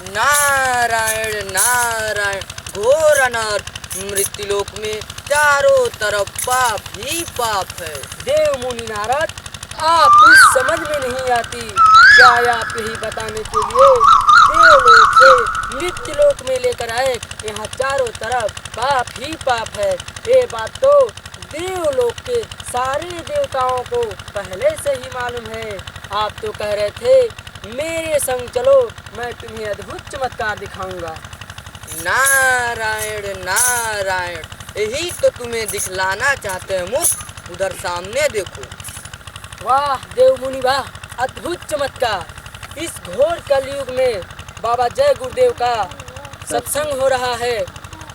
नारायण नारायण, घोर अनर्थ। मृत्युलोक में चारों तरफ पाप ही पाप है। देव मुनि नारद, आप कुछ समझ में नहीं आती। क्या आप यही बताने के लिए देवलोक से मृत्युलोक में लेकर आए? यहाँ चारों तरफ पाप ही पाप है। ये बात तो देवलोक के सारे देवताओं को पहले से ही मालूम है। आप तो कह रहे थे मेरे संग चलो, मैं तुम्हें अद्भुत चमत्कार दिखाऊंगा। नारायण नारायण, यही तो तुम्हें दिखलाना चाहते हैं मूर्ख। उधर सामने देखो। वाह देव मुनि वाह, अद्भुत चमत्कार। इस घोर कलयुग में बाबा जय गुरुदेव का सत्संग हो रहा है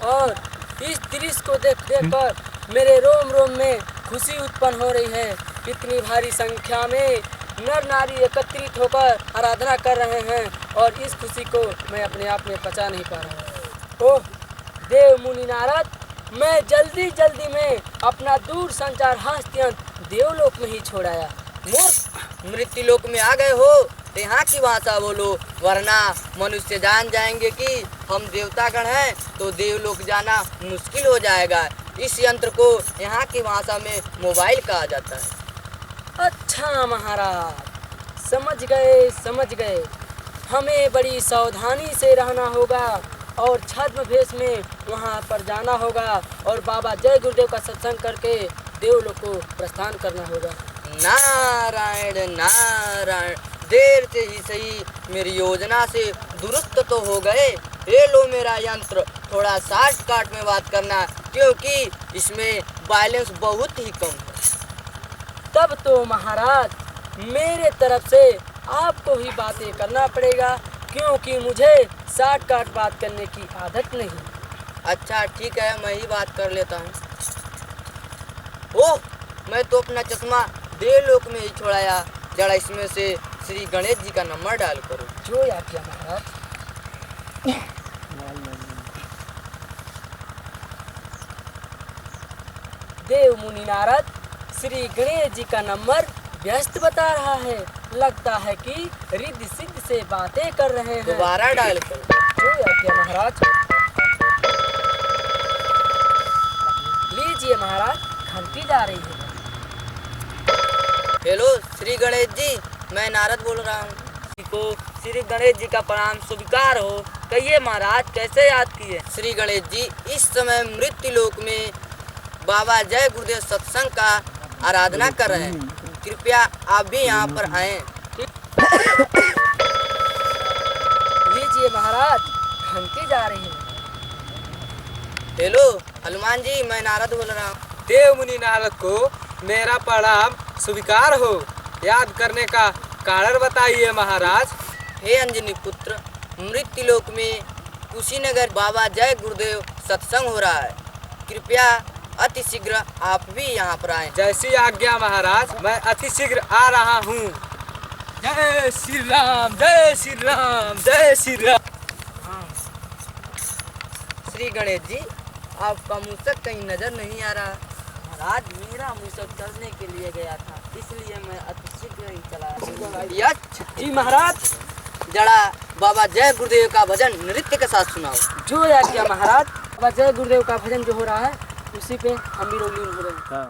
और इस दृश्य को देख कर मेरे रोम रोम में खुशी उत्पन्न हो रही है। इतनी भारी संख्या में नर नारी एकत्रित होकर आराधना कर रहे हैं और इस खुशी को मैं अपने आप में पचा नहीं पा रहा। ओह देव मुनि नारद, मैं जल्दी जल्दी में अपना दूर संचार हस्त्यंत देवलोक में ही छोड़ आया। मूर्ख, मृत्युलोक में आ गए हो तो यहाँ की भाषा बोलो, वरना मनुष्य जान जाएंगे कि हम देवतागण हैं तो देवलोक जाना मुश्किल हो जाएगा। इस यंत्र को यहाँ की भाषा में मोबाइल कहा जाता है। अच्छा महाराज, समझ गए। हमें बड़ी सावधानी से रहना होगा और छद्म भेष में वहाँ पर जाना होगा और बाबा जय गुरुदेव का सत्संग करके देवलोक को प्रस्थान करना होगा। नारायण नारायण, देर से ही सही मेरी योजना से दुरुस्त तो हो गए। ये लो मेरा यंत्र, थोड़ा शॉर्टकट में बात करना क्योंकि इसमें बैलेंस बहुत ही कम है। तब तो महाराज मेरे तरफ से आपको ही बातें करना पड़ेगा क्योंकि मुझे शॉर्टकट बात करने की आदत नहीं। अच्छा ठीक है, मैं ही बात कर लेता हूँ। ओह, मैं तो अपना चश्मा देवलोक में ही छोड़ाया। जरा इसमें से श्री गणेश जी का नंबर डाल करो। जो या क्या महाराज। देव मुनि नारद, श्री गणेश जी का नंबर व्यस्त बता रहा है। लगता है कि रिद्धि सिद्धि से बातें कर रहे हैं। दोबारा डायल करो। जो या क्या महाराज। लीजिए महाराज, घंटी जा रही है। हेलो श्री गणेश जी, मैं नारद बोल रहा हूँ। को श्री गणेश जी का प्रणाम स्वीकार हो। कहिए महाराज, कैसे याद किए? श्री गणेश जी, इस समय मृत्युलोक में बाबा जय गुरुदेव सत्संग का आराधना कर रहे हैं। कृपया आप भी यहाँ पर आएं। लीजिए महाराज, घंटी जा रही है। हेलो हनुमान जी, मैं नारद बोल रहा हूँ। देव मुनि नारद को मेरा प्रणाम स्वीकार हो। याद करने का कारण बताइए महाराज। हे अंजनी पुत्र, मृत्युलोक में कुशीनगर बाबा जय गुरुदेव सत्संग हो रहा है। कृपया अति शीघ्र आप भी यहाँ पर आएं। जैसी आज्ञा महाराज, मैं अति शीघ्र आ रहा हूँ। जय श्री राम, जय श्री राम, जय श्री राम। श्री गणेश जी, आपका मूसक कहीं नजर नहीं आ रहा। महाराज, मेरा मूसक चलने के लिए गया था, इसलिए मैं अति शीघ्र ही चला। यश जी महाराज। जरा बाबा जय गुरुदेव का भजन नृत्य के साथ सुनाओ। जो या क्या महाराज। बाबा जय गुरुदेव का भजन जो हो रहा है उसी पे हम भी लीन हो रहे हैं।